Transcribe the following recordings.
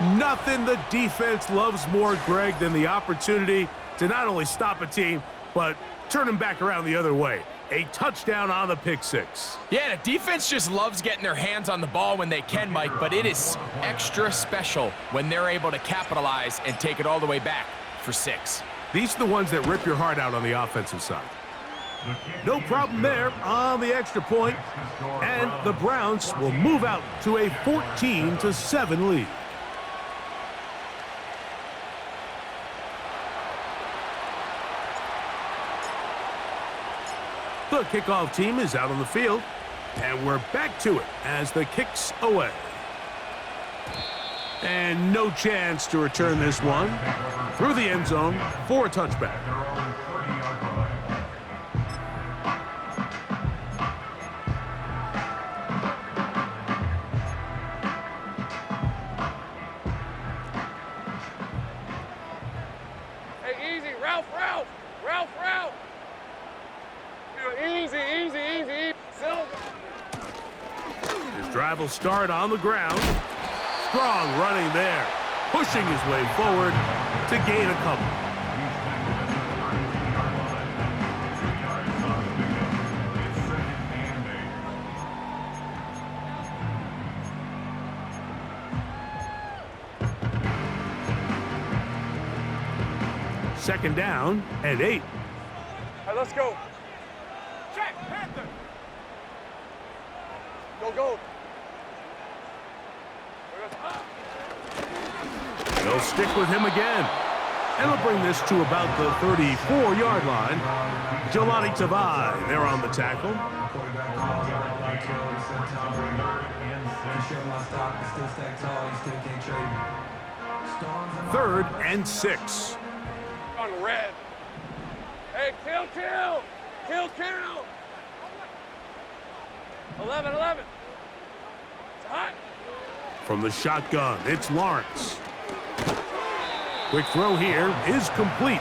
Nothing the defense loves more, Greg, than the opportunity to not only stop a team, but turn them back around the other way. A touchdown on the pick six. Yeah, the defense just loves getting their hands on the ball when they can, Mike, but it is extra special when they're able to capitalize and take it all the way back for 6. These are the ones that rip your heart out on the offensive side. No problem there on the extra point, and the Browns will move out to a 14-7 lead. The kickoff team is out on the field, and we're back to it as the kick's away. And no chance to return this one through the end zone for a touchback. Hey, easy, Ralph. Easy. Silver. His drive will start on the ground. Strong running there, pushing his way forward to gain a couple. Second down and 8. All right, let's go. Check, Panther. Go. They'll stick with him again. And they'll bring this to about the 34-yard line. Jelani Tavai there on the tackle. Third and 6. On red. Hey, kill. 11. It's hot. From the shotgun, it's Lawrence. Quick throw here is complete.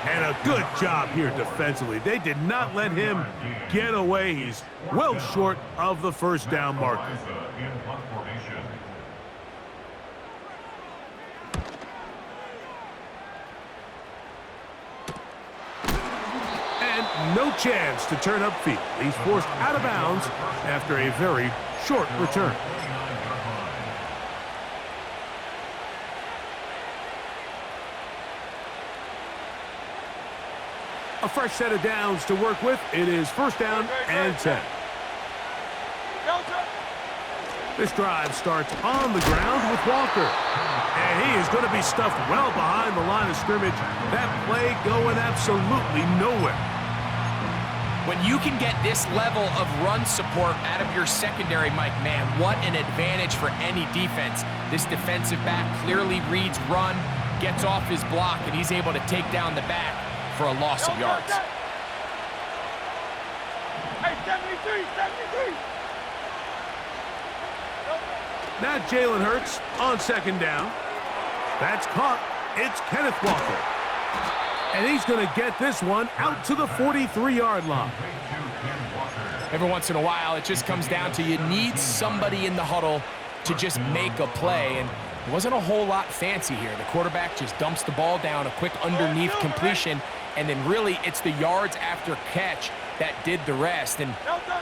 And a good job here defensively. They did not let him get away. He's well short of the first down marker. And no chance to turn upfield. He's forced out of bounds after a very short return. A fresh set of downs to work with. It is first down and 10. This drive starts on the ground with Walker. And he is going to be stuffed well behind the line of scrimmage. That play going absolutely nowhere. When you can get this level of run support out of your secondary, Mike, man, what an advantage for any defense. This defensive back clearly reads run, gets off his block, and he's able to take down the back for a loss of yards. Hey, 73. Now Jalen Hurts on second down. That's caught. It's Kenneth Walker. And he's going to get this one out to the 43-yard line. Every once in a while, it just comes down to you need somebody in the huddle to just make a play. And it wasn't a whole lot fancy here. The quarterback just dumps the ball down, a quick underneath completion, and then really it's the yards after catch that did the rest. And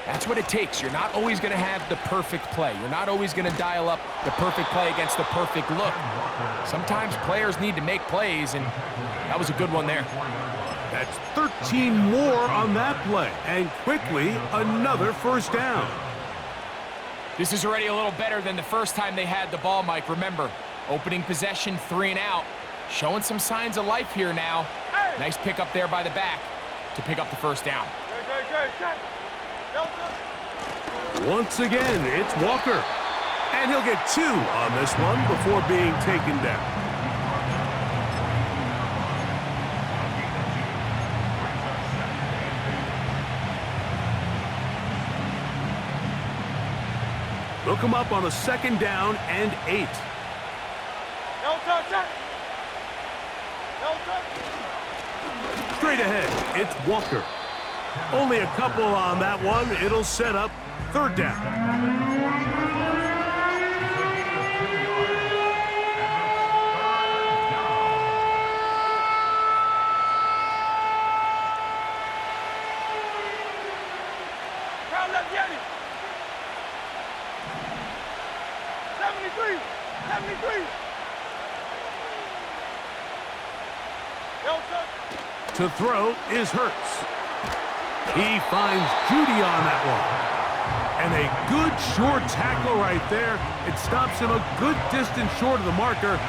that's what it takes. You're not always going to have the perfect play. You're not always going to dial up the perfect play against the perfect look. Sometimes players need to make plays, and that was a good one there. That's 13 more on that play, and quickly another first down. This is already a little better than the first time they had the ball, Mike. Remember, opening possession, 3 and out. Showing some signs of life here now. Nice pick up there by the back to pick up the first down. Once again, it's Walker. And he'll get 2 on this one before being taken down. They'll come up on a second down and 8. Straight ahead, it's Walker. Only a couple on that one. It'll set up third down. 73. Delta. To throw is Hurts. He finds Judy on that one. And a good short tackle right there. It stops him a good distance short of the marker.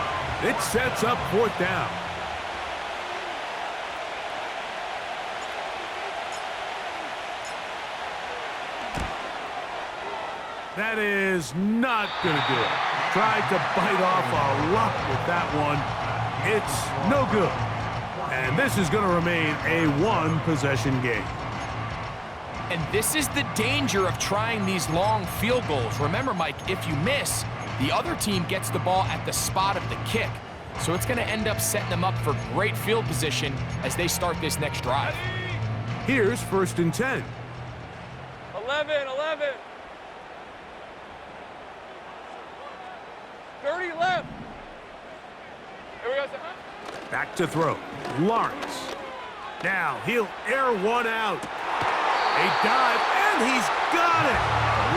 It sets up 4th down. That is not going to do it. Tried to bite off a lot with that one. It's no good. And this is going to remain a 1-possession game. And this is the danger of trying these long field goals. Remember, Mike, if you miss, the other team gets the ball at the spot of the kick. So it's going to end up setting them up for great field position as they start this next drive. Here's 1st and 10. 11. 30 left. Here we go, sir. Back to throw. Lawrence. Now he'll air one out. A dive, and he's got it.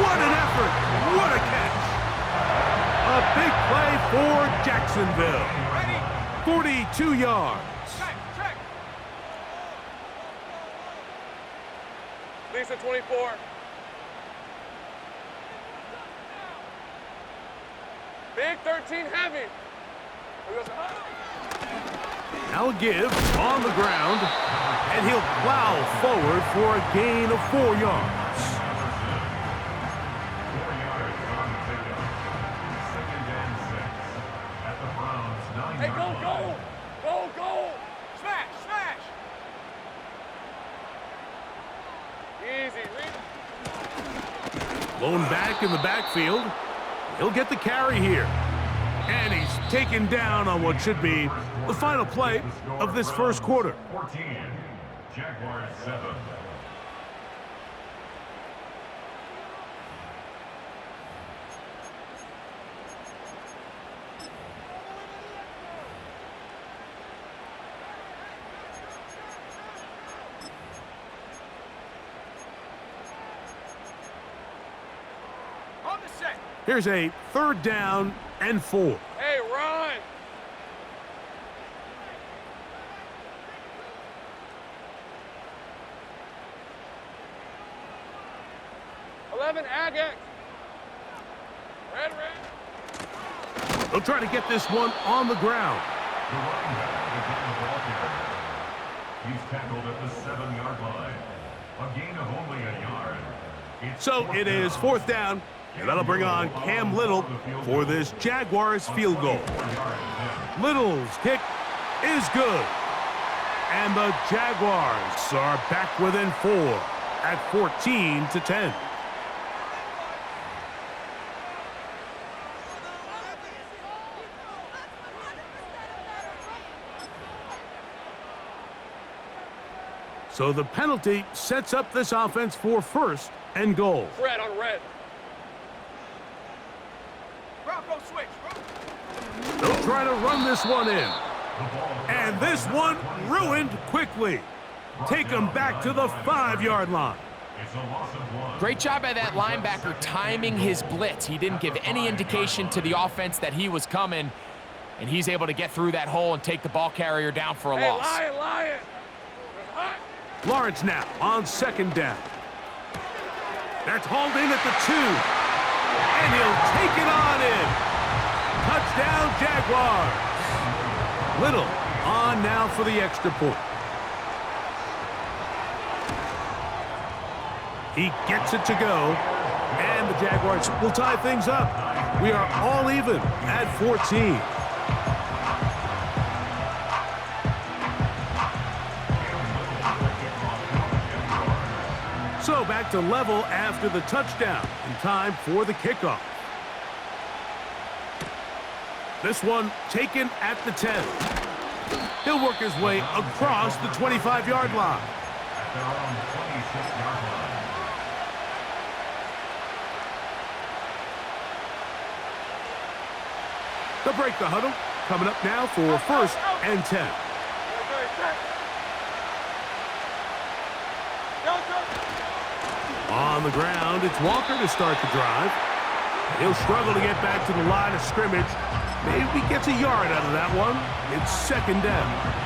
What an effort. What a catch. A big play for Jacksonville. 42 yards. Check. Lisa 24. Big 13 heavy. Here we go, sir. Now a give on the ground, and he'll plow forward for a gain of 4 yards. Hey, go! Smash! Easy, read. Blown back in the backfield. He'll get the carry here. And he's taken down on what should be the final play of this first quarter. 14, Jaguars 7. On the set. Here's a 3rd down and 4. Hey, run! Agate. Red. They'll try to get this one on the ground. The running back began the ball carrier. He's tackled at the 7-yard line. A gain of only a yard. So it is 4th down, and that'll bring on Cam Little for this Jaguars field goal. Little's kick is good. And the Jaguars are back within 4 at 14-10. So the penalty sets up this offense for 1st and goal. Red on red. Bronco switch. They'll try to run this one in. And this one ruined quickly. Take them back to the 5-yard line. Great job by that linebacker timing his blitz. He didn't give any indication to the offense that he was coming, and he's able to get through that hole and take the ball carrier down for a loss. Lion. Lawrence now on 2nd down. That's hauled in at the 2. And he'll take it on in. Touchdown, Jaguars. Little on now for the extra point. He gets it to go. And the Jaguars will tie things up. We are all even at 14. So back to level after the touchdown, and time for the kickoff. This one taken at the 10. He'll work his way across the 25-yard line. At their own 26-yard line. They'll break the huddle. Coming up now for 1st and 10. On the ground, it's Walker to start the drive. He'll struggle to get back to the line of scrimmage. Maybe gets a yard out of that one. It's second down.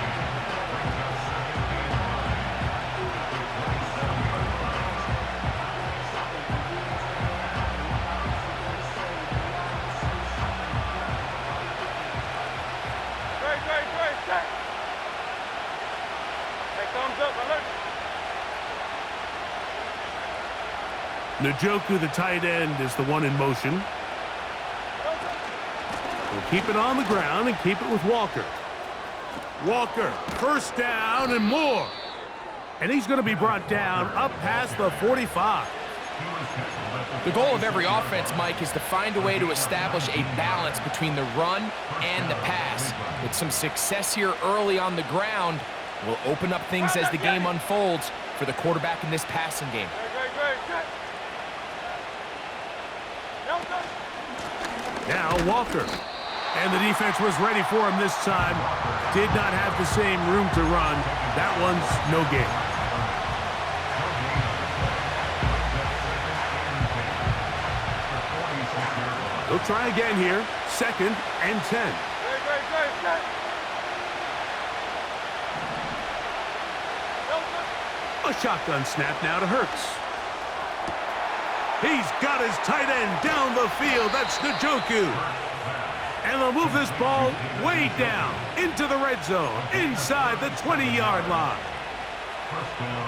Njoku, the tight end, is the one in motion. We'll keep it on the ground and keep it with Walker. Walker, first down and more. And he's going to be brought down up past the 45. The goal of every offense, Mike, is to find a way to establish a balance between the run and the pass. With some success here early on the ground, will open up things as the game unfolds for the quarterback in this passing game. Now Walker. And the defense was ready for him this time. Did not have the same room to run. That one's no gain. They'll try again here. Second and 10. A shotgun snap now to Hurts. He's got his tight end down the field. That's Njoku. And they'll move this ball way down into the red zone, inside the 20-yard line.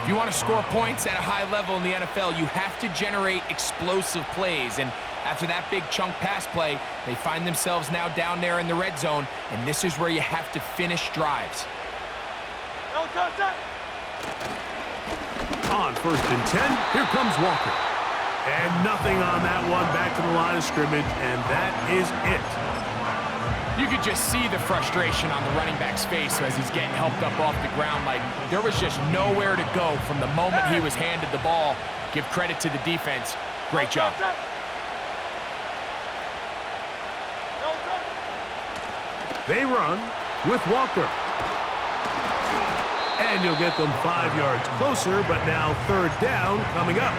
If you want to score points at a high level in the NFL, you have to generate explosive plays. And after that big chunk pass play, they find themselves now down there in the red zone, and this is where you have to finish drives. On first and 10, here comes Walker. And nothing on that one, back to the line of scrimmage, and that is it. You could just see the frustration on the running back's face as he's getting helped up off the ground. Like, there was just nowhere to go from the moment he was handed the ball. Give credit to the defense. Great job. They run with Walker. And you'll get them 5 yards closer, but now third down coming up.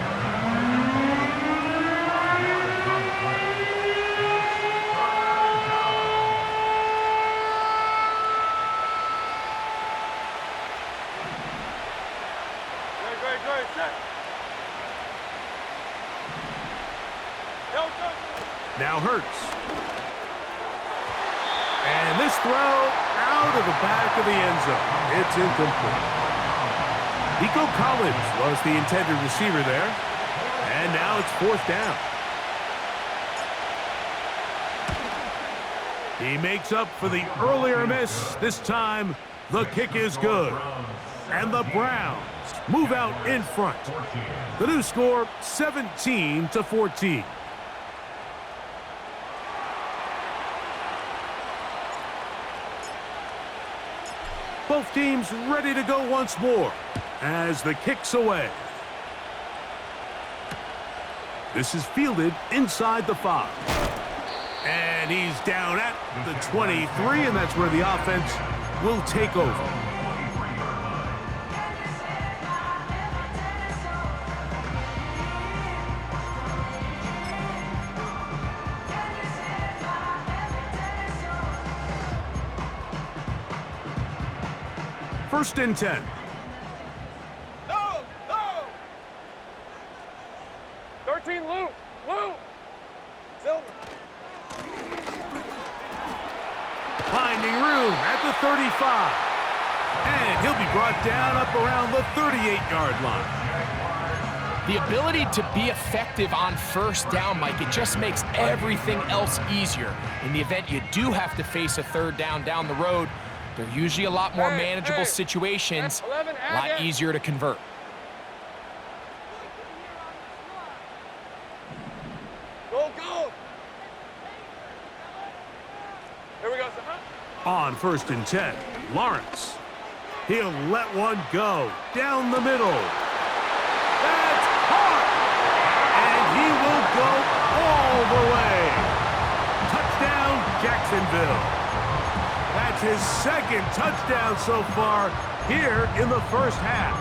Now Hurts. And this throw out of the back of the end zone. It's incomplete. Nico Collins was the intended receiver there. And now it's fourth down. He makes up for the earlier miss. This time, the kick is good. And the Browns move out in front. The new score, 17-14. Both teams ready to go once more as the kick's away. This is fielded inside the 5. And he's down at the 23, and that's where the offense will take over. First and 10. No! 13, Luke! Silver! Finding room at the 35. And he'll be brought down up around the 38-yard line. The ability to be effective on first down, Mike, it just makes everything else easier. In the event you do have to face a third down the road, they're usually a lot more manageable situations, a lot easier to convert. Go! Here we go, sir. On first and 10, Lawrence. He'll let one go down the middle. That's hard! And he will go all the way. Touchdown, Jacksonville. That's his second touchdown so far here in the first half.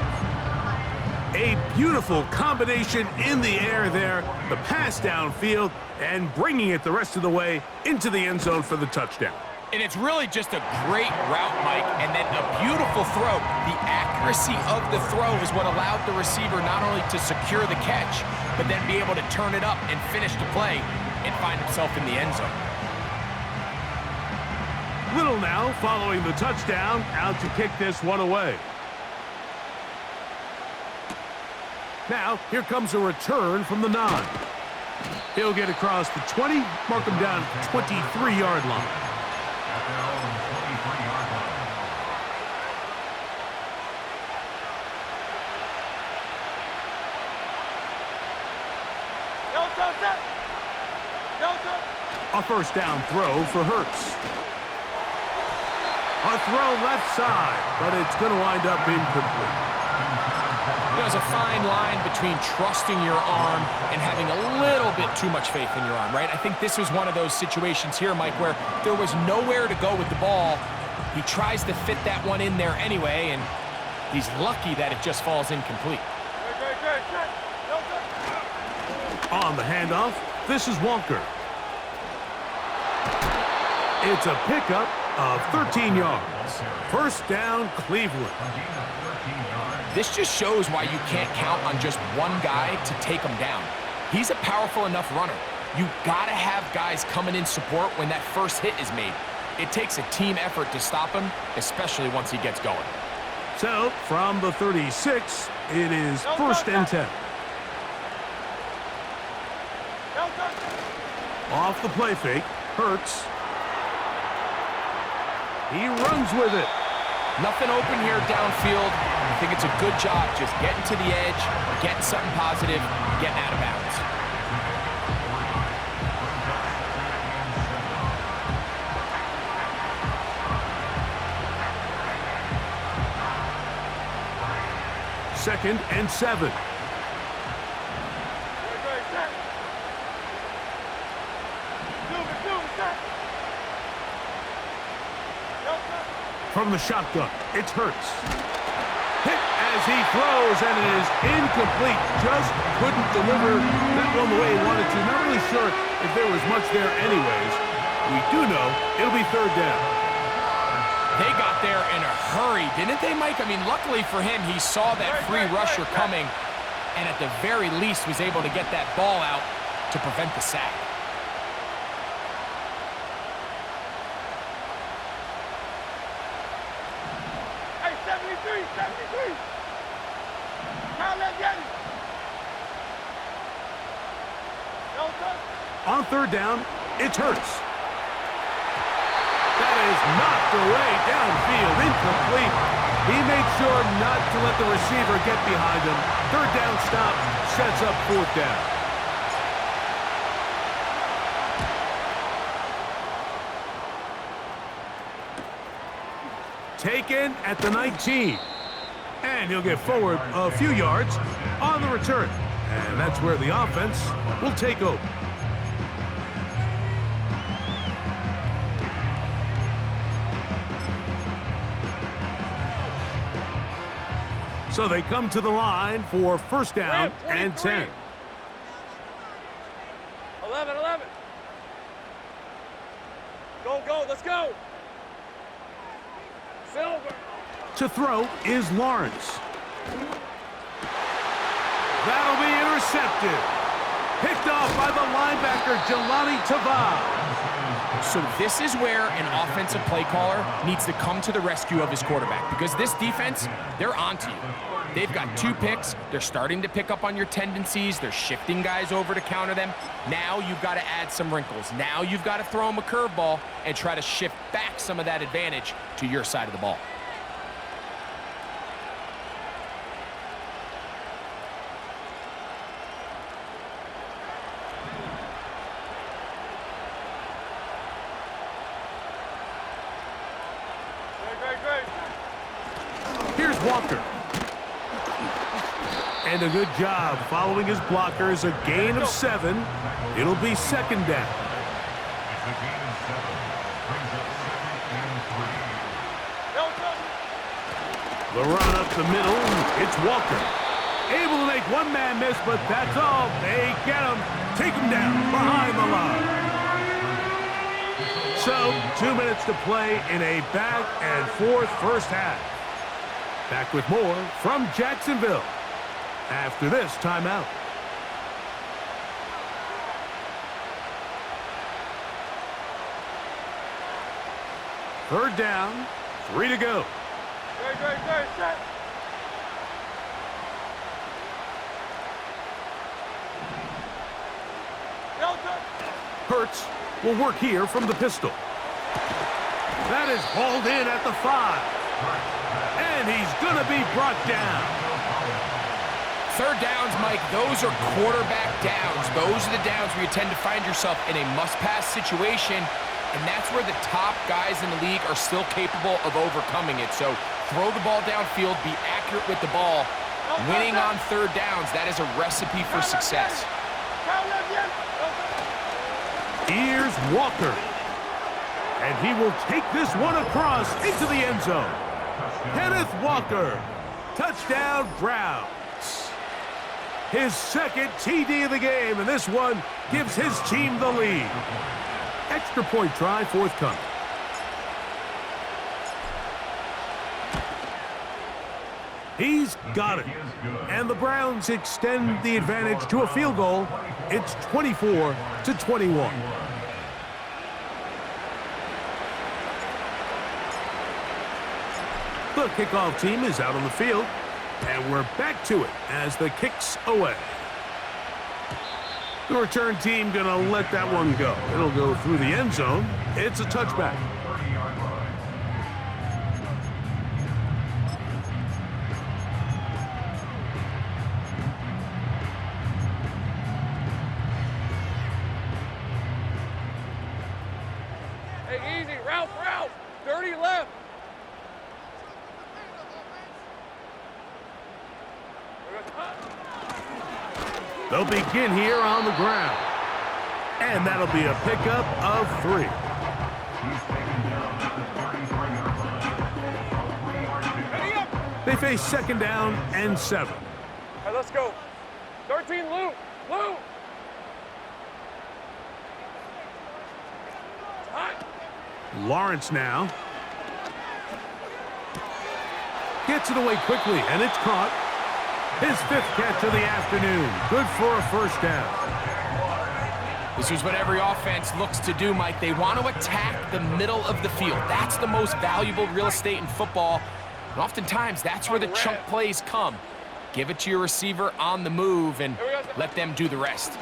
A beautiful combination in the air there, the pass downfield, and bringing it the rest of the way into the end zone for the touchdown. And it's really just a great route, Mike, and then a beautiful throw. The accuracy of the throw is what allowed the receiver not only to secure the catch, but then be able to turn it up and finish the play and find himself in the end zone. Little now following the touchdown, out to kick this one away. Now, here comes a return from the 9. He'll get across the 20, mark him down 23-yard line. At their own 23-yard line. A first down throw for Hurts. A throw left side, but it's going to wind up incomplete. There's a fine line between trusting your arm and having a little bit too much faith in your arm, right? I think this was one of those situations here, Mike, where there was nowhere to go with the ball. He tries to fit that one in there anyway, and he's lucky that it just falls incomplete. On the handoff, this is Walker. It's a pickup of 13 yards. First down, Cleveland. This just shows why you can't count on just one guy to take him down. He's a powerful enough runner. You gotta have guys coming in support when that first hit is made. It takes a team effort to stop him, especially once he gets going. So, from the 36, it is first and 10. Off the play fake, Hurts. He runs with it. Nothing open here downfield. I think it's a good job just getting to the edge, getting something positive, getting out of bounds. Second and 7. From the shotgun, it's Hurts. Hit as he throws, and it is incomplete. Just couldn't deliver that one the way he wanted to. Not really sure if there was much there anyways. We do know it'll be third down. They got there in a hurry, didn't they, Mike? I mean, luckily for him, he saw that free rusher coming, and at the very least was able to get that ball out to prevent the sack. On third down, it's Hurts. That is knocked away downfield, incomplete. He made sure not to let the receiver get behind him. Third down stop sets up fourth down. Taken at the 19. And he'll get forward a few yards on the return. And that's where the offense will take over. So they come to the line for first down and 10. 11. Go, let's go. Silver. To throw is Lawrence. That'll be intercepted. Picked off by the linebacker, Jelani Tavai. So this is where an offensive play caller needs to come to the rescue of his quarterback, because this defense, they're onto you. They've got 2 picks. They're starting to pick up on your tendencies. They're shifting guys over to counter them. Now you've got to add some wrinkles. Now you've got to throw them a curveball and try to shift back some of that advantage to your side of the ball. Here's Walker. And a good job following his blockers. A gain of 7. It'll be second down. It's a gain of 7. Brings up 2nd and 3. The run up the middle. It's Walker. Able to make one man miss, but that's all. They get him. Take him down behind the line. So, 2 minutes to play in a back-and-forth first half. Back with more from Jacksonville after this timeout. Third down, 3 to go. Great, set. Hurts will work here from the pistol. That is hauled in at the 5. And he's going to be brought down. Third downs, Mike, those are quarterback downs. Those are the downs where you tend to find yourself in a must-pass situation, and that's where the top guys in the league are still capable of overcoming it. So throw the ball downfield, be accurate with the ball. Winning on third downs, that is a recipe for success. Here's Walker. And he will take this one across into the end zone. Kenneth Walker. Touchdown, Browns. His second TD of the game, and this one gives his team the lead. Extra point try forthcoming. He's got it. And the Browns extend the advantage to a field goal. It's 24-21. The kickoff team is out on the field, and we're back to it as the kick's away. The return team gonna let that one go. It'll go through the end zone. It's a touchback. Hey, easy, Ralph, dirty left. They'll begin here on the ground. And that'll be a pickup of 3. They face second down and 7. All right, let's go. 13, Lou. Lawrence now. Gets it away quickly, and it's caught. His 5th catch of the afternoon. Good for a first down. This is what every offense looks to do, Mike. They want to attack the middle of the field. That's the most valuable real estate in football. And oftentimes, that's where the chunk plays come. Give it to your receiver on the move and let them do the rest.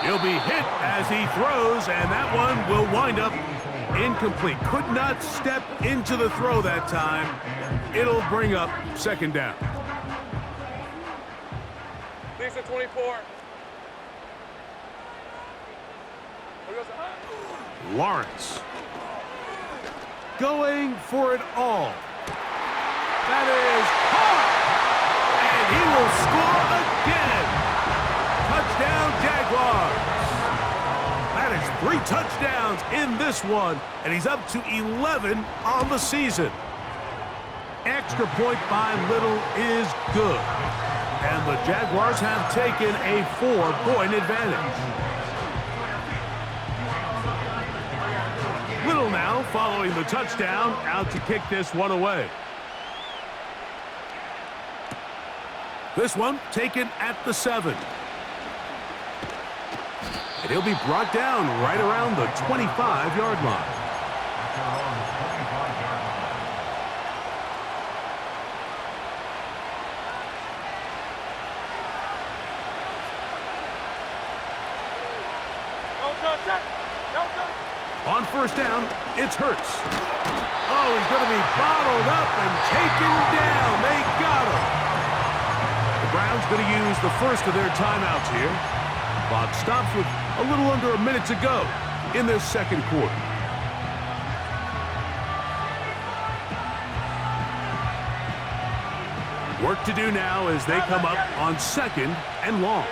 He'll be hit as he throws, and that one will wind up incomplete. Could not step into the throw that time. It'll bring up second down. Lisa, 24. Lawrence. Going for it all. That is caught. And he will score again. Touchdown, Jaguars. That is 3 touchdowns in this one, and he's up to 11 on the season. Extra point by Little is good. And the Jaguars have taken a 4-point advantage. Little now following the touchdown, out to kick this one away. This one taken at the 7. And he'll be brought down right around the 25-yard line. On first down, it's Hurts. Oh, he's going to be bottled up and taken down. They got him. The Browns going to use the first of their timeouts here. Clock stops with a little under a minute to go in this second quarter. Work to do now as they come up on second and long.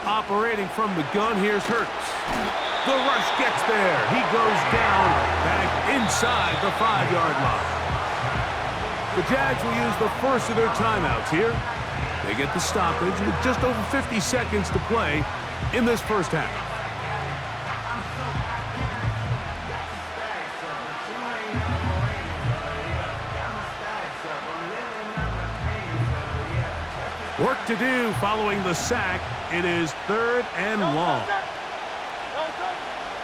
Operating from the gun, here's Hurts. The rush gets there. He goes down back inside the 5-yard line. The Jags will use the first of their timeouts here. They get the stoppage with just over 50 seconds to play in this first half. Work to do following the sack. It is 3rd and long.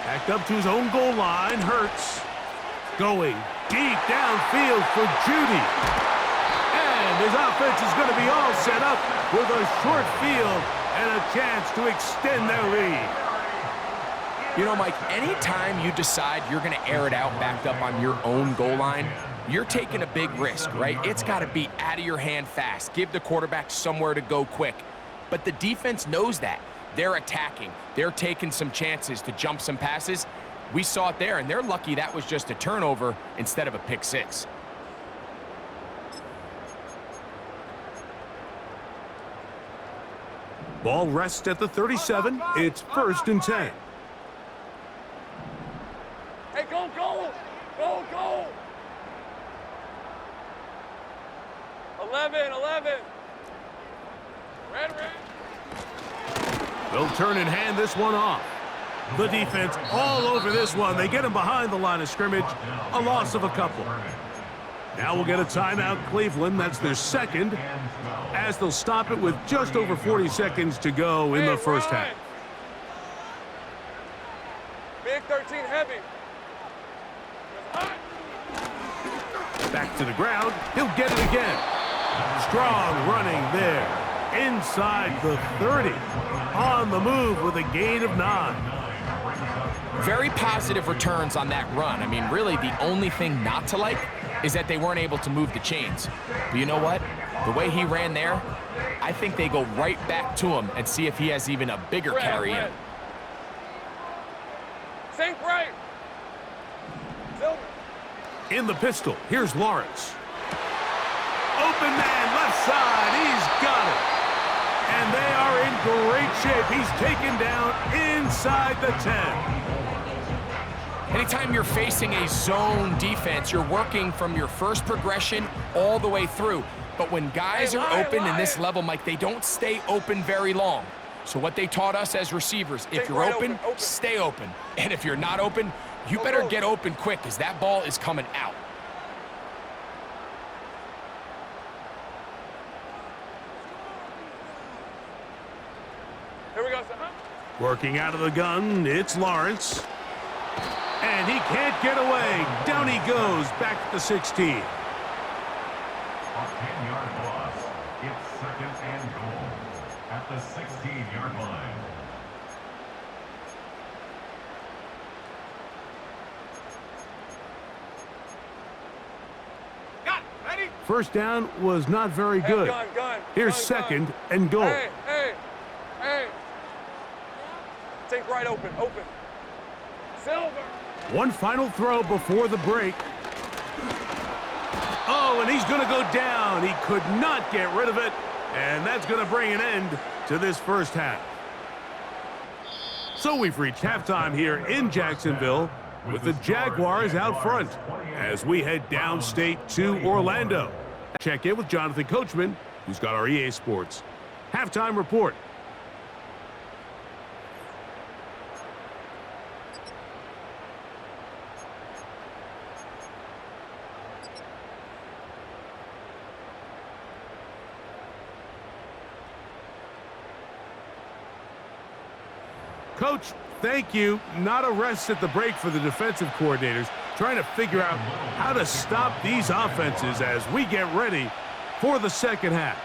Backed up to his own goal line. Hurts going deep downfield for Judy. And his offense is going to be all set up with a short field and a chance to extend their lead. You know, Mike, anytime you decide you're going to air it out backed up on your own goal line, you're taking a big risk, right? It's got to be out of your hand fast. Give the quarterback somewhere to go quick. But the defense knows that. They're attacking. They're taking some chances to jump some passes. We saw it there, and they're lucky that was just a turnover instead of a pick six. Ball rests at the 37. It's 1st and 10. Hey, go, go! Go, go! 11. Red. They'll turn and hand this one off. The defense all over this one. They get him behind the line of scrimmage. A loss of a couple. Now we'll get a timeout, Cleveland. That's their second, as they'll stop it with just over 40 seconds to go in the first half. Big 13 heavy. Back to the ground. He'll get it again. Strong running there. Inside the 30. On the move with a gain of 9. Very positive returns on that run. I mean, really, the only thing not to like is that they weren't able to move the chains. But you know what? The way he ran there, I think they go right back to him and see if he has even a bigger carry in. Sink right. Silver. In the pistol, here's Lawrence. Open man, left side, he's got it. And they are in great shape. He's taken down inside the 10. Anytime you're facing a zone defense, you're working from your first progression all the way through. But when guys are open in this level, Mike, they don't stay open very long. So what they taught us as receivers, if you're open, stay open. And if you're not open, you better get open quick, because that ball is coming out. Here we go. Working out of the gun, it's Lawrence. And he can't get away. Down he goes, back to the 16. A 10-yard loss. It's 2nd and goal at the 16-yard line. First down was not very good. Here's 2nd and goal. Hey. Think right open. Silver. One final throw before the break. Oh, and he's going to go down. He could not get rid of it. And that's going to bring an end to this first half. So we've reached halftime here in Jacksonville with the Jaguars out front as we head downstate to Orlando. Check in with Jonathan Coachman, who's got our EA Sports halftime report. Coach, thank you. Not a rest at the break for the defensive coordinators, trying to figure out how to stop these offenses as we get ready for the second half.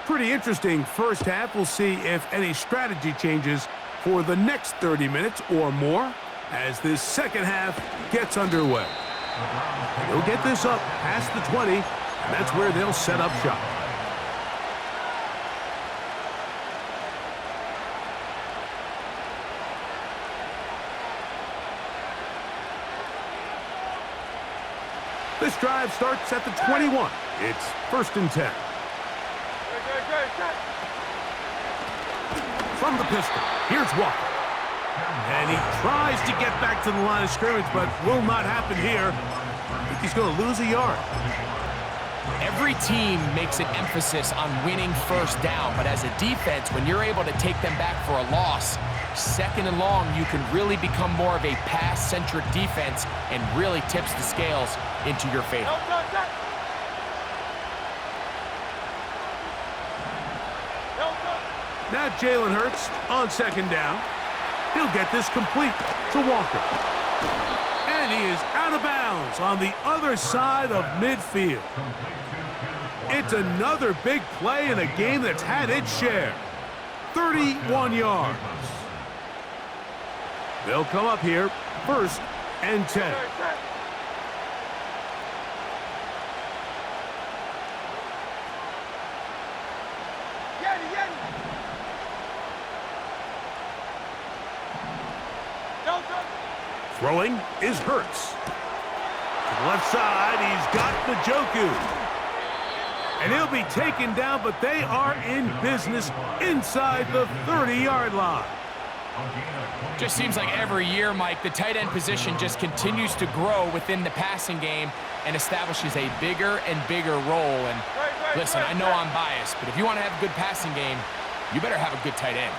Pretty interesting first half. We'll see if any strategy changes for the next 30 minutes or more as this second half gets underway. They'll get this up past the 20, and that's where they'll set up shop. This drive starts at the 21. It's 1st and 10. from the pistol. Here's Walker. And he tries to get back to the line of scrimmage, but will not happen here. I think he's going to lose a yard. Every team makes an emphasis on winning first down, but as a defense, when you're able to take them back for a loss, second and long, you can really become more of a pass-centric defense and really tips the scales into your favor. Now Jalen Hurts on second down. He'll get this complete to Walker. And he is out of bounds on the other side of midfield. It's another big play in a game that's had its share. 31 yards. They'll come up here, 1st and 10. Throwing is Hurts. To the left side, he's got Njoku. And he'll be taken down, but they are in business inside the 30-yard line. Just seems like every year, Mike, the tight end position just continues to grow within the passing game and establishes a bigger and bigger role. And listen, I know I'm biased, but if you want to have a good passing game, you better have a good tight end.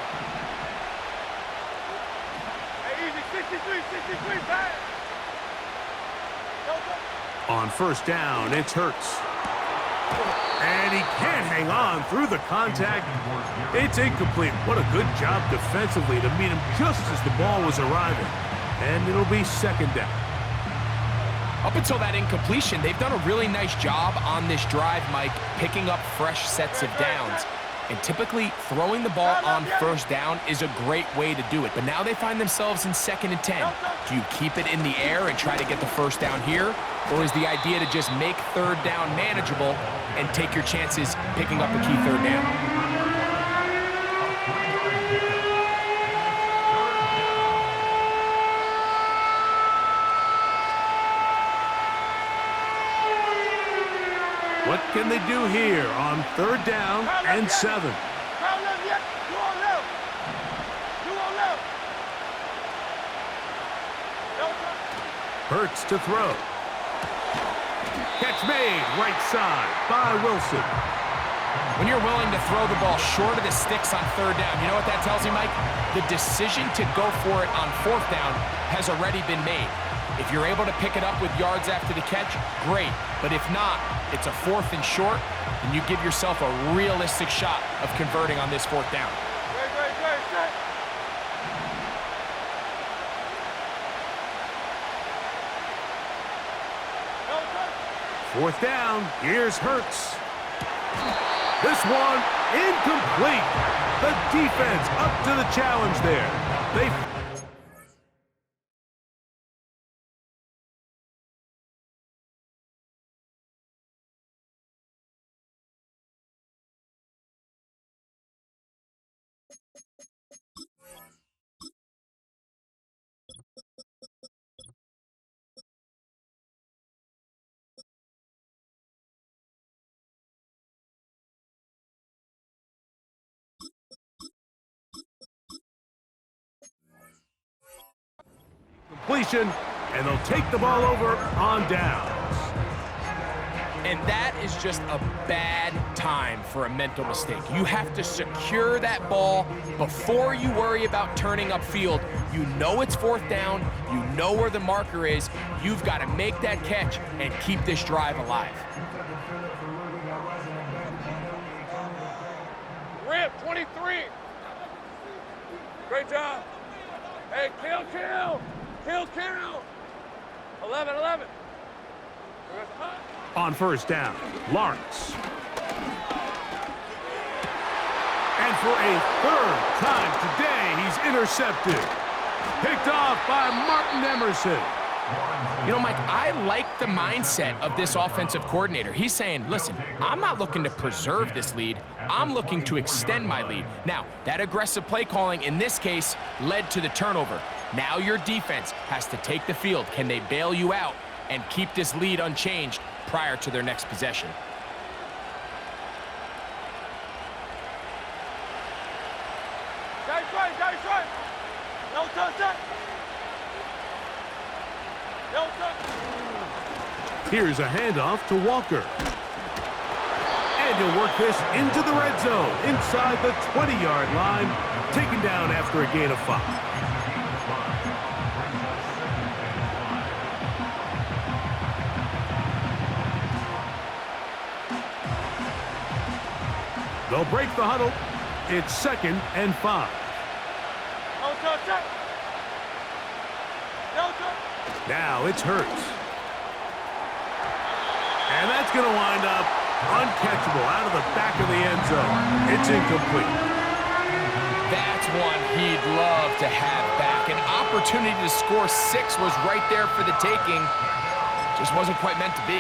On 1st down, it's Hurts. And he can't hang on through the contact. It's incomplete. What a good job defensively to meet him just as the ball was arriving. And it'll be 2nd down. Up until that incompletion, they've done a really nice job on this drive, Mike, picking up fresh sets of downs. And typically, throwing the ball on 1st down is a great way to do it. But now they find themselves in 2nd and 10. Do you keep it in the air and try to get the 1st down here? Or is the idea to just make 3rd down manageable and take your chances picking up a key 3rd down? What can they do here on 3rd down and 7? Hurts to throw. Catch made, right side by Wilson. When you're willing to throw the ball short of the sticks on 3rd down, you know what that tells you, Mike? The decision to go for it on 4th down has already been made. If you're able to pick it up with yards after the catch, great. But if not, it's a 4th and short, and you give yourself a realistic shot of converting on this 4th down. Fourth down, here's Hurts. This one incomplete. The defense up to the challenge there. They completion, and they'll take the ball over on downs. And that is just a bad time for a mental mistake. You have to secure that ball before you worry about turning upfield. You know it's 4th down. You know where the marker is. You've got to make that catch and keep this drive alive. Rip, 23. Great job. Hey, kill. 11. On 1st down, Lawrence. And for a 3rd time today, he's intercepted. Picked off by Martin Emerson. You know, Mike, I like the mindset of this offensive coordinator. He's saying, listen, I'm not looking to preserve this lead. I'm looking to extend my lead. Now, that aggressive play calling in this case led to the turnover. Now your defense has to take the field. Can they bail you out and keep this lead unchanged prior to their next possession? Guys, right. No touch that. No touch. Here's a handoff to Walker. And he'll work this into the red zone, inside the 20-yard line, taken down after a gain of 5. They'll break the huddle. It's 2nd and 5. No touch that. No touch. Now it's Hurts. And that's going to wind up uncatchable out of the back of the end zone. It's incomplete. That's one he'd love to have back. An opportunity to score 6 was right there for the taking. Just wasn't quite meant to be.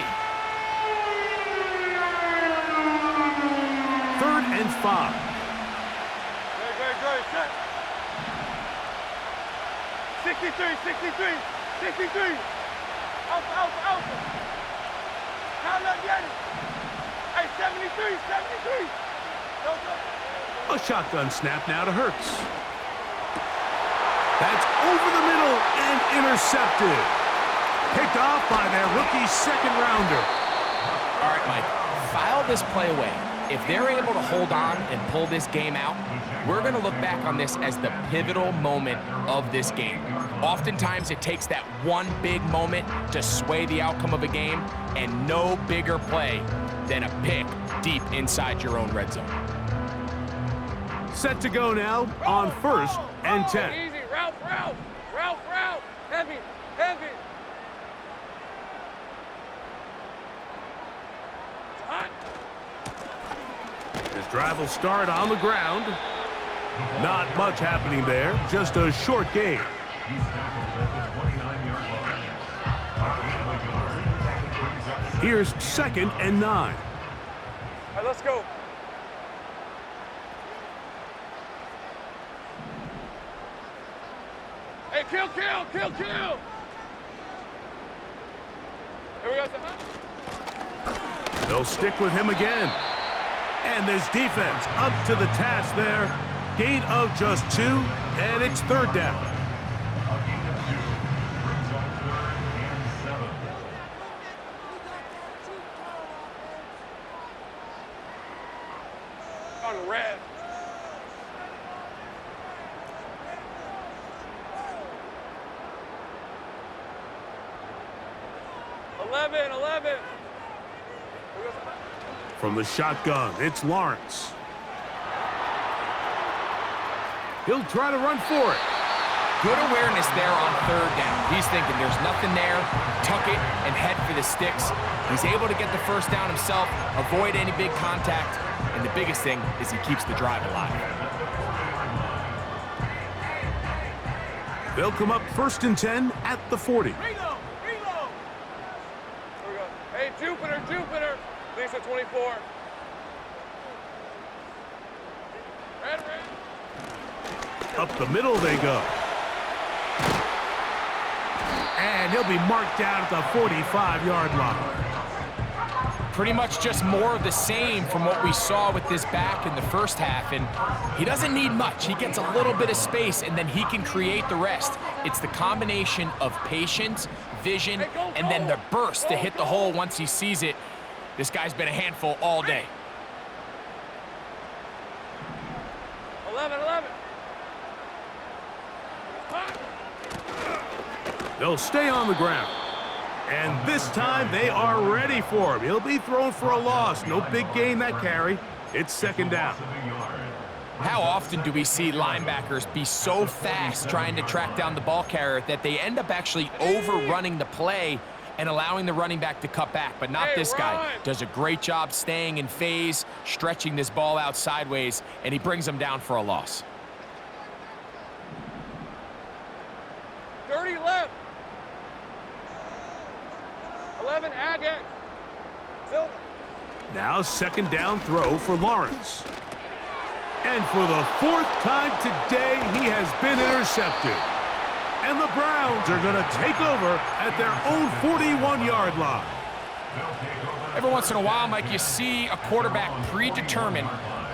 3rd and 5. Great, set. 63. Alpha. Now let get it. Hey, 73. No touch. A shotgun snap now to Hurts. That's over the middle and intercepted. Picked off by their rookie 2nd rounder. All right, Mike, file this play away. If they're able to hold on and pull this game out, we're going to look back on this as the pivotal moment of this game. Oftentimes, it takes that one big moment to sway the outcome of a game, and no bigger play than a pick deep inside your own red zone. Set to go now on 1st and 10. Easy, Ralph. Heavy. Hot. His drive will start on the ground. Not much happening there, just a short game. He's tackled at the 29-yard line. Here's 2nd and 9. All right, let's go. Hey, kill. Here we go. They'll stick with him again. And this defense up to the task there. Gain of just 2, and it's 3rd down. A gain of 2 brings up 3rd and 7. On red. Eleven. From the shotgun, it's Lawrence. He'll try to run for it. Good awareness there on 3rd down. He's thinking there's nothing there, tuck it, and head for the sticks. He's able to get the 1st down himself, avoid any big contact, and the biggest thing is he keeps the drive alive. They'll come up 1st and 10 at the 40. Reload. Here we go. Hey, Jupiter. Lisa 24. Red. Up the middle they go. And he'll be marked down at the 45-yard line. Pretty much just more of the same from what we saw with this back in the first half, and he doesn't need much. He gets a little bit of space, and then he can create the rest. It's the combination of patience, vision, and then the burst to hit the hole once he sees it. This guy's been a handful all day. 11. They'll stay on the ground. And this time they are ready for him. He'll be thrown for a loss. No big gain that carry. It's 2nd down. How often do we see linebackers be so fast trying to track down the ball carrier that they end up actually overrunning the play and allowing the running back to cut back? But not this guy. Does a great job staying in phase, stretching this ball out sideways, and he brings them down for a loss. 30 left. 11 Agate. Silver. Now 2nd down throw for Lawrence. And for the 4th time today, he has been intercepted. And the Browns are going to take over at their own 41-yard line. Every once in a while, Mike, you see a quarterback predetermine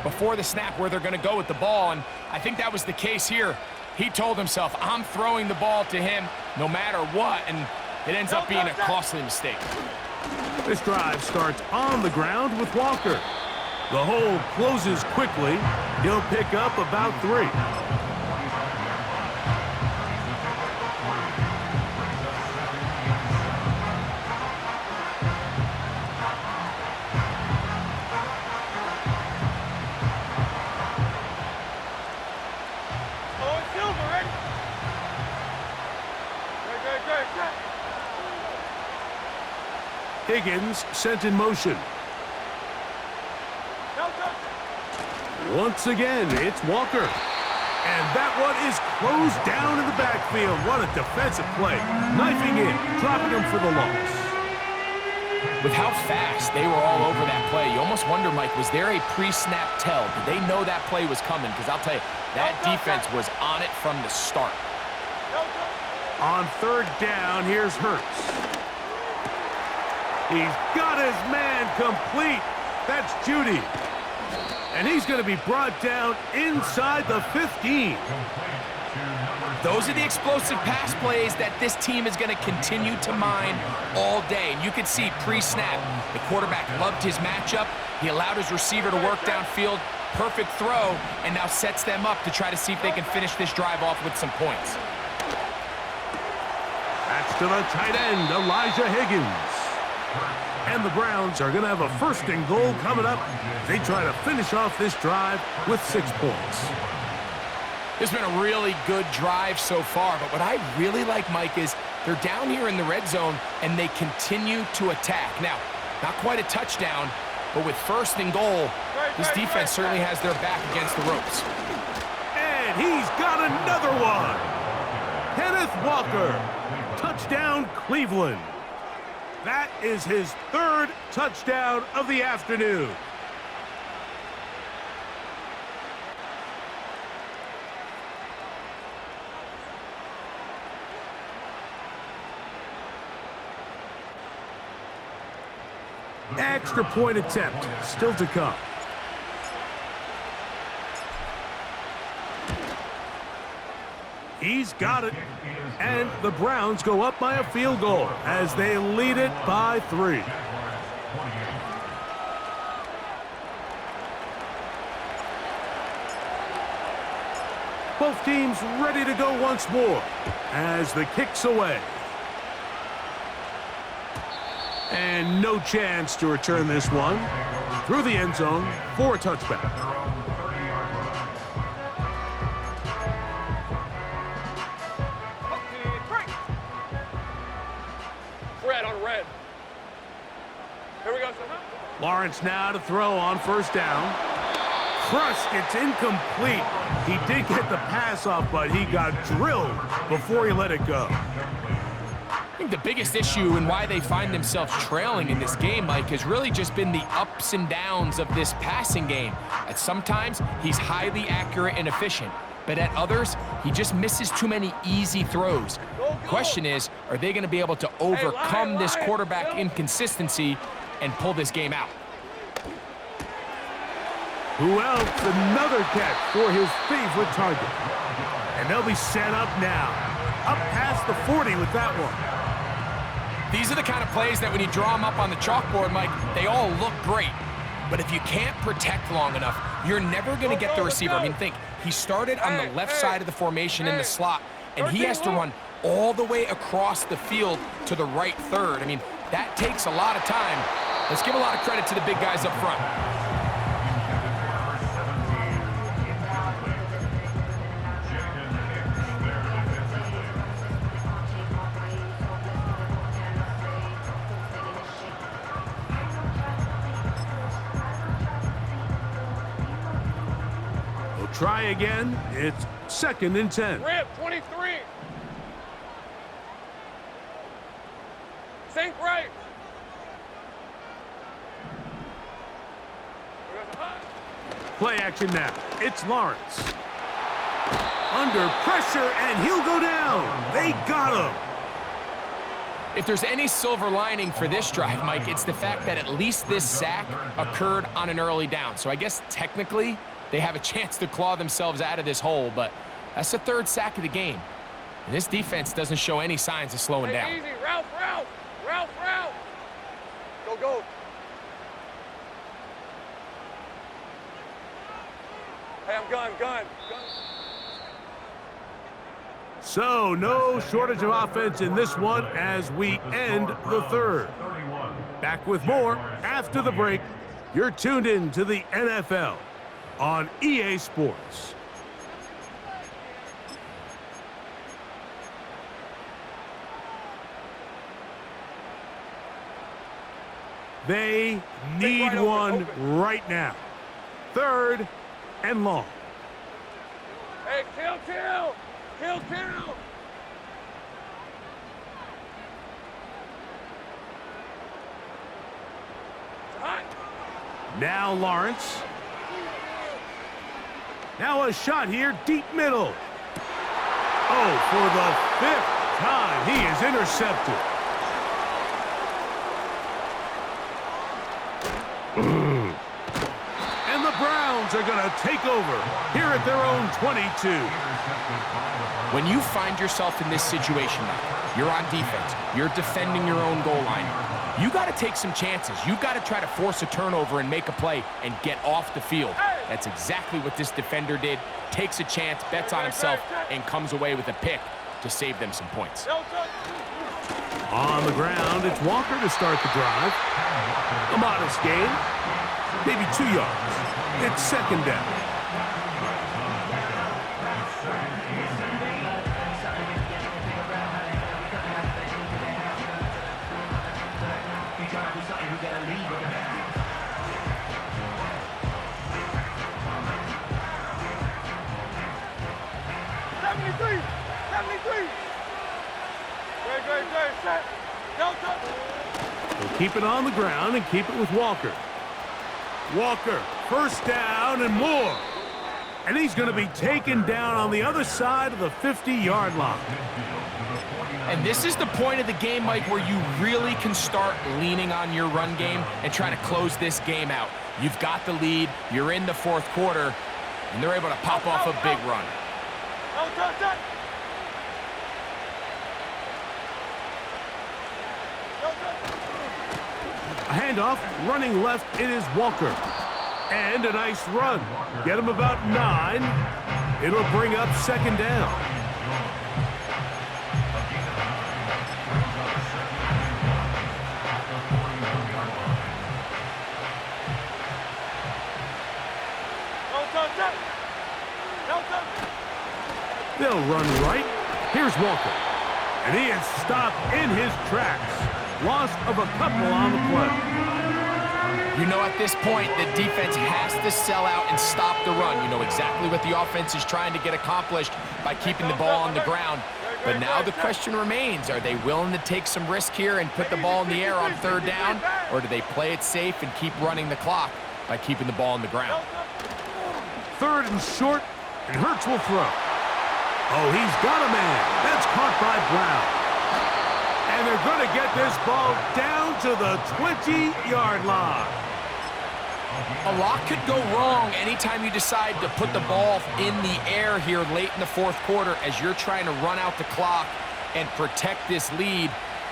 before the snap where they're going to go with the ball, and I think that was the case here. He told himself, I'm throwing the ball to him no matter what, and it ends up being a costly mistake. This drive starts on the ground with Walker. The hole closes quickly. He'll pick up about 3. Higgins sent in motion. Once again, it's Walker. And that one is closed down in the backfield. What a defensive play. Knifing in, dropping him for the loss. With how fast they were all over that play, you almost wonder, Mike, was there a pre-snap tell? Did they know that play was coming? Because I'll tell you, that defense was on it from the start. On 3rd down, here's Hurts. He's got his man complete. That's Judy. And he's going to be brought down inside the 15. Those are the explosive pass plays that this team is going to continue to mine all day. And you can see pre-snap, the quarterback loved his matchup. He allowed his receiver to work downfield. Perfect throw, and now sets them up to try to see if they can finish this drive off with some points. That's to the tight end, Elijah Higgins. And the Browns are going to have a 1st and goal coming up. They try to finish off this drive with 6 points. It's been a really good drive so far, but what I really like, Mike, is they're down here in the red zone, and they continue to attack. Now, not quite a touchdown, but with 1st and goal, this defense certainly has their back against the ropes. And he's got another one. Kenneth Walker, touchdown Cleveland. That is his 3rd touchdown of the afternoon. Extra point attempt still to come. He's got it. And the Browns go up by a field goal as they lead it by 3. Both teams ready to go once more as the kick's away. And no chance to return this one. Through the end zone for a touchback. Lawrence now to throw on 1st down. Crushed, it's incomplete. He did get the pass off, but he got drilled before he let it go. I think the biggest issue and why they find themselves trailing in this game, Mike, has really just been the ups and downs of this passing game. At sometimes, he's highly accurate and efficient, but at others, he just misses too many easy throws. The question is, are they going to be able to overcome this quarterback inconsistency and pull this game out? Who else? Another catch for his favorite target. And they'll be set up now. Up past the 40 with that one. These are the kind of plays that when you draw them up on the chalkboard, Mike, they all look great. But if you can't protect long enough, you're never going to get the receiver. I mean, think, he started on the left side of the formation in the slot, and he has to run all the way across the field to the right 3rd. I mean, that takes a lot of time. Let's give a lot of credit to the big guys up front. We'll try again. It's 2nd and 10. Rip, 23. Sink right. Play action now. It's Lawrence. Under pressure, and he'll go down. They got him. If there's any silver lining for this drive, Mike, it's the fact that at least this sack occurred on an early down. So I guess technically they have a chance to claw themselves out of this hole, but That's the 3rd sack of the game. And this defense doesn't show any signs of slowing down. Easy, Ralph. Go. Hey, I'm gun. So, no shortage of offense in this one as we end the 3rd. Back with more after the break. You're tuned in to the NFL on EA Sports. They need one right now. 3rd and long. Hey, kill. Hot. Now Lawrence. Now a shot here, deep middle. Oh, for the 5th time, he is intercepted. And the Browns are going to take over here at their own 22. When you find yourself in this situation now, you're on defense, you're defending your own goal line, you got to take some chances. You got to try to force a turnover and make a play and get off the field. That's exactly what this defender did. Takes a chance, bets on himself, and comes away with a pick to save them some points. On the ground, it's Walker to start the drive. A modest gain, maybe 2 yards. It's 2nd down. Great, set. Delta. They'll keep it on the ground and keep it with Walker. Walker, 1st down and more. And he's going to be taken down on the other side of the 50-yard line. And this is the point of the game, Mike, where you really can start leaning on your run game and trying to close this game out. You've got the lead, you're in the 4th quarter, and they're able to pop off a big run. A handoff, running left, it is Walker. And a nice run. Get him about 9. It'll bring up 2nd down. They'll run right. Here's Walker. And he is stopped in his tracks. Loss of a couple on the play. You know, at this point, the defense has to sell out and stop the run. You know exactly what the offense is trying to get accomplished by keeping the ball on the ground. But now the question remains, are they willing to take some risk here and put the ball in the air on 3rd down? Or do they play it safe and keep running the clock by keeping the ball on the ground? 3rd and short, and Hurts will throw. Oh, he's got a man. That's caught by Brown. And they're going to get this ball down to the 20-yard line. A lot could go wrong anytime you decide to put the ball in the air here late in the 4th quarter as you're trying to run out the clock and protect this lead.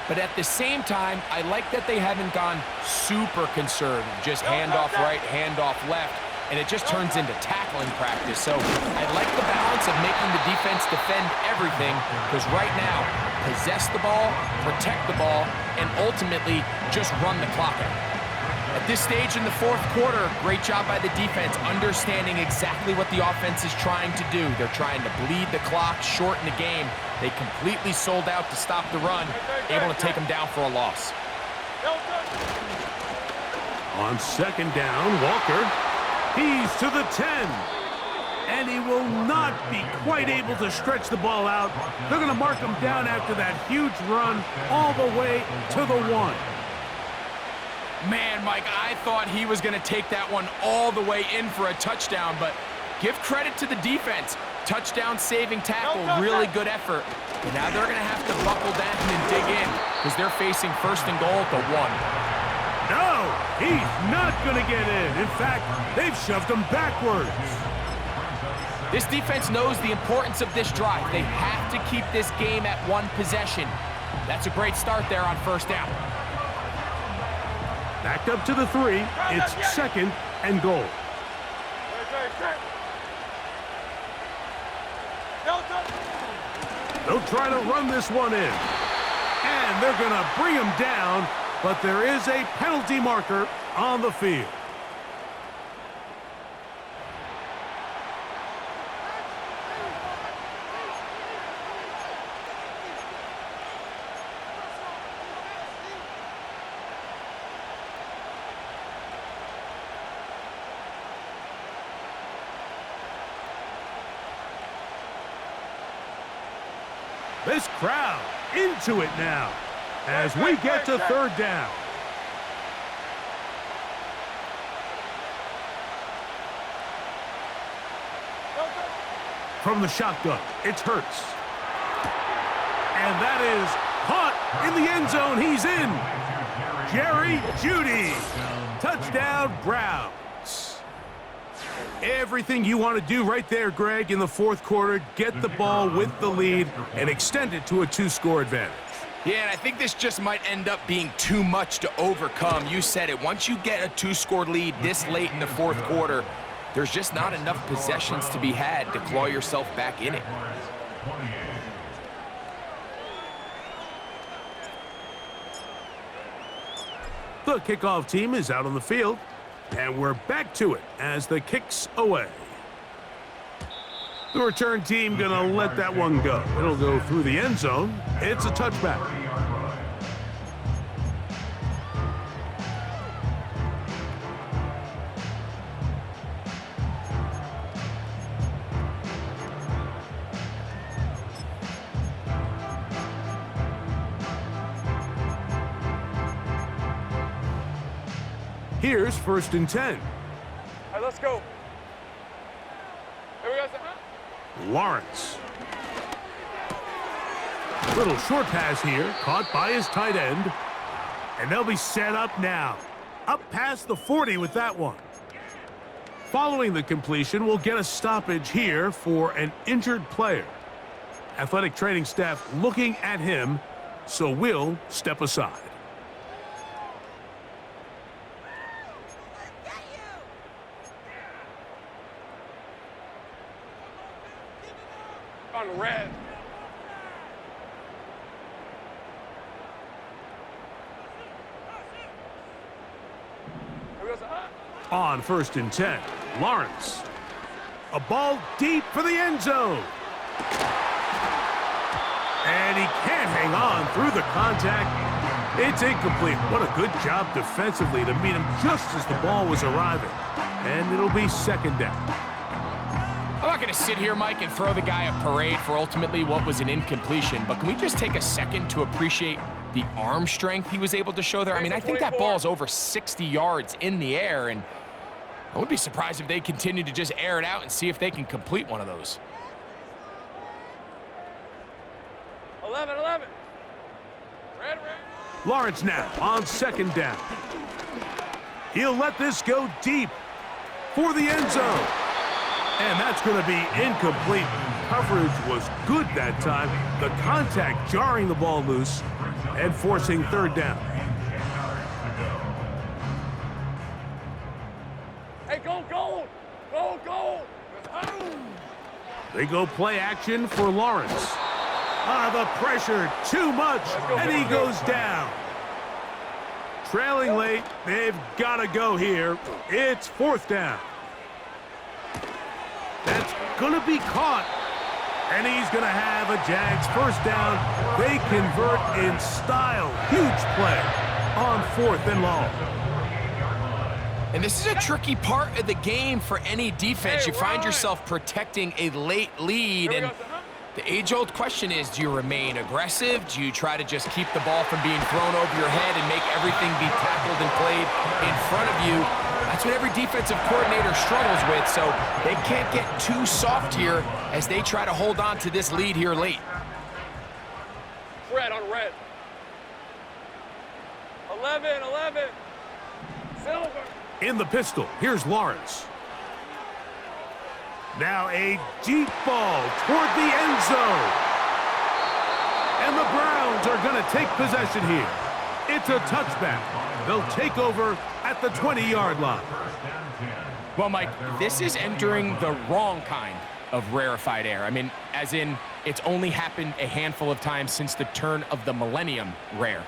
But at the same time, I like that they haven't gone super conservative. Just handoff right, handoff left. And it just turns into tackling practice. So I like the balance of making the defense defend everything, because right now, possess the ball, protect the ball, and ultimately just run the clock out. At this stage in the 4th quarter, great job by the defense, understanding exactly what the offense is trying to do. They're trying to bleed the clock, shorten the game. They completely sold out to stop the run, able to take them down for a loss. On 2nd down, Walker. He's to the 10. And he will not be quite able to stretch the ball out. They're going to mark him down after that huge run all the way to the 1. Man, Mike, I thought he was going to take that one all the way in for a touchdown, but give credit to the defense. Touchdown saving tackle, really good effort. But now they're going to have to buckle down and dig in because they're facing 1st and goal at the 1. No, he's not going to get in. In fact, they've shoved him backwards. This defense knows the importance of this drive. They have to keep this game at one possession. That's a great start there on first down. Backed up to the 3. It's 2nd and goal. They'll try to run this one in. And they're going to bring him down, but there is a penalty marker on the field. This crowd into it now as we get to third down. From the shotgun, it's Hurts. And that is caught in the end zone. He's in. Jerry Jeudy. Touchdown, Browns. Everything you want to do right there, Greg, in the fourth quarter. Get the ball with the lead and extend it to a 2-score advantage. Yeah, and I think this just might end up being too much to overcome. You said it. Once you get a 2-score lead this late in the fourth quarter, there's just not enough possessions to be had to claw yourself back in it. The kickoff team is out on the field, and we're back to it as the kick's away. The return team gonna let that one go. It'll go through the end zone. It's a touchback. Here's 1st and 10. All right, let's go. Here we go. Lawrence. Little short pass here, caught by his tight end. And they'll be set up now. Up past the 40 with that one. Following the completion, we'll get a stoppage here for an injured player. Athletic training staff looking at him, so we'll step aside. On red. On 1st and 10, Lawrence. A ball deep for the end zone. And he can't hang on through the contact. It's incomplete. What a good job defensively to meet him just as the ball was arriving. And it'll be 2nd down. I'm not going to sit here, Mike, and throw the guy a parade for ultimately what was an incompletion, but can we just take a second to appreciate the arm strength he was able to show there? I mean, I think that ball is over 60 yards in the air, and I wouldn't be surprised if they continue to just air it out and see if they can complete one of those. 11. Red. Lawrence now on 2nd down. He'll let this go deep for the end zone. And that's going to be incomplete. Coverage was good that time. The contact jarring the ball loose and forcing 3rd down. Hey, go, gold! Go, gold! They go play action for Lawrence. The pressure, too much, and he goes down. Trailing late, they've got to go here. It's 4th down. That's going to be caught. And he's going to have a Jags 1st down. They convert in style. Huge play on 4th and long. And this is a tricky part of the game for any defense. You find yourself protecting a late lead, and the age-old question is, do you remain aggressive? Do you try to just keep the ball from being thrown over your head and make everything be tackled and played in front of you? That's what every defensive coordinator struggles with, so they can't get too soft here as they try to hold on to this lead here late. Red on red. 11. Silver. In the pistol, here's Lawrence. Now a deep ball toward the end zone. And the Browns are going to take possession here. It's a touchback. They'll take over at the 20-yard line. Well, Mike, this is entering the wrong kind of rarefied air. I mean, as in, it's only happened a handful of times since the turn of the millennium rare.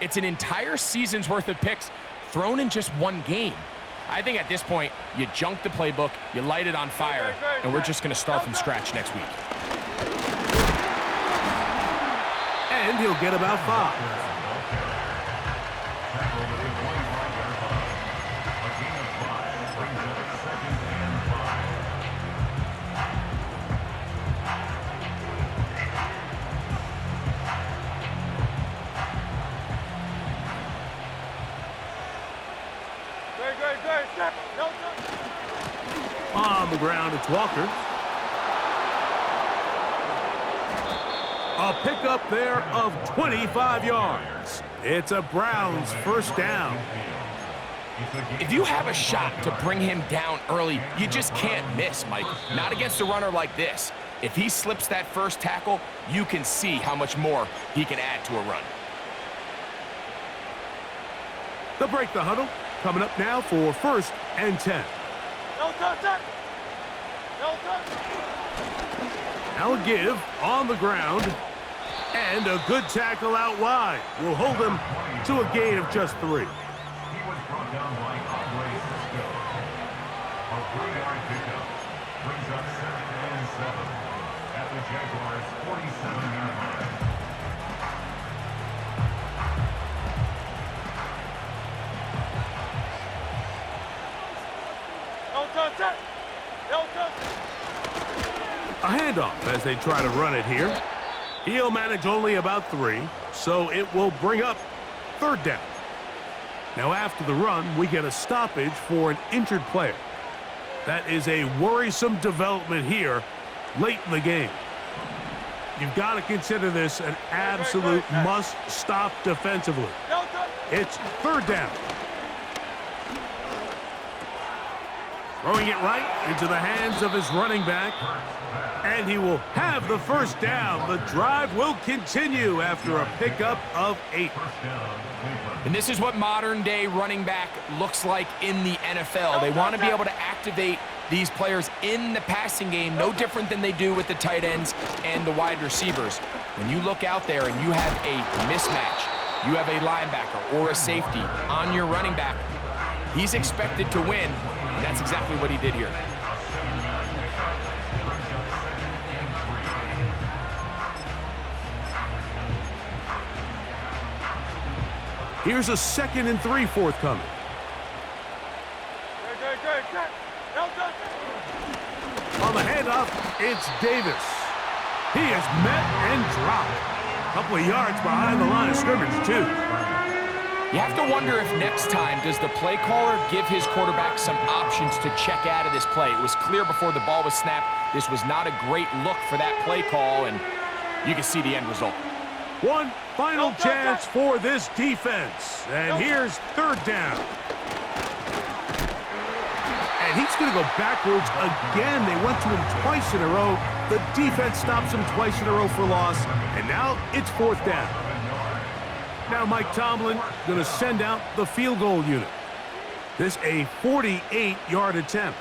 It's an entire season's worth of picks thrown in just one game. I think at this point, you junk the playbook, you light it on fire, and we're just going to start from scratch next week. And he'll get about 5. On the ground, it's Walker. A pickup there of 25 yards. It's a Browns first down. If you have a shot to bring him down early, you just can't miss, Mike. Not against a runner like this. If he slips that first tackle, you can see how much more he can add to a run. They'll break the huddle. Coming up now for 1st and 10. Now a give on the ground. And a good tackle out wide will hold him to a gain of just 3. He was brought down by a 3-yard pickup. Brings up 2nd and 7 at the Jaguars' 47-yard line. A handoff as they try to run it here. He'll manage only about 3, so it will bring up 3rd down. Now after the run, we get a stoppage for an injured player. That is a worrisome development here late in the game. You've got to consider this an absolute must-stop defensively. It's 3rd down. Throwing it right into the hands of his running back. And he will have the first down. The drive will continue after a pickup of 8. And this is what modern-day running back looks like in the NFL. They want to be able to activate these players in the passing game, no different than they do with the tight ends and the wide receivers. When you look out there and you have a mismatch, you have a linebacker or a safety on your running back, he's expected to win, and that's exactly what he did here. Here's a 2nd and 3 forthcoming. On the handoff, it's Davis. He is met and dropped. A couple of yards behind the line of scrimmage, too. You have to wonder if next time, does the play caller give his quarterback some options to check out of this play? It was clear before the ball was snapped. This was not a great look for that play call, and you can see the end result. One final chance for this defense. And here's 3rd down. And he's going to go backwards again. They went to him twice in a row. The defense stops him twice in a row for loss. And now it's 4th down. Now Mike Tomlin going to send out the field goal unit. This a 48-yard attempt.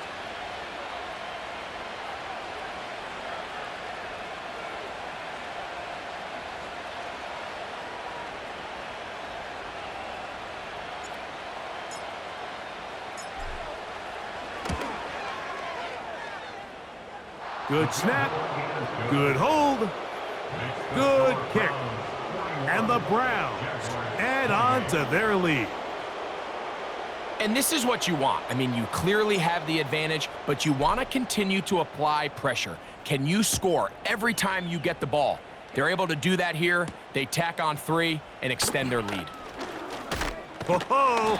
Good snap, good hold, good kick. And the Browns add on to their lead. And this is what you want. I mean, you clearly have the advantage, but you want to continue to apply pressure. Can you score every time you get the ball? They're able to do that here. They tack on 3 and extend their lead. Oh,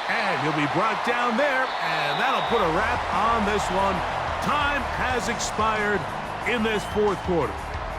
and he'll be brought down there, and that'll put a wrap on this one. Time has expired in this 4th quarter.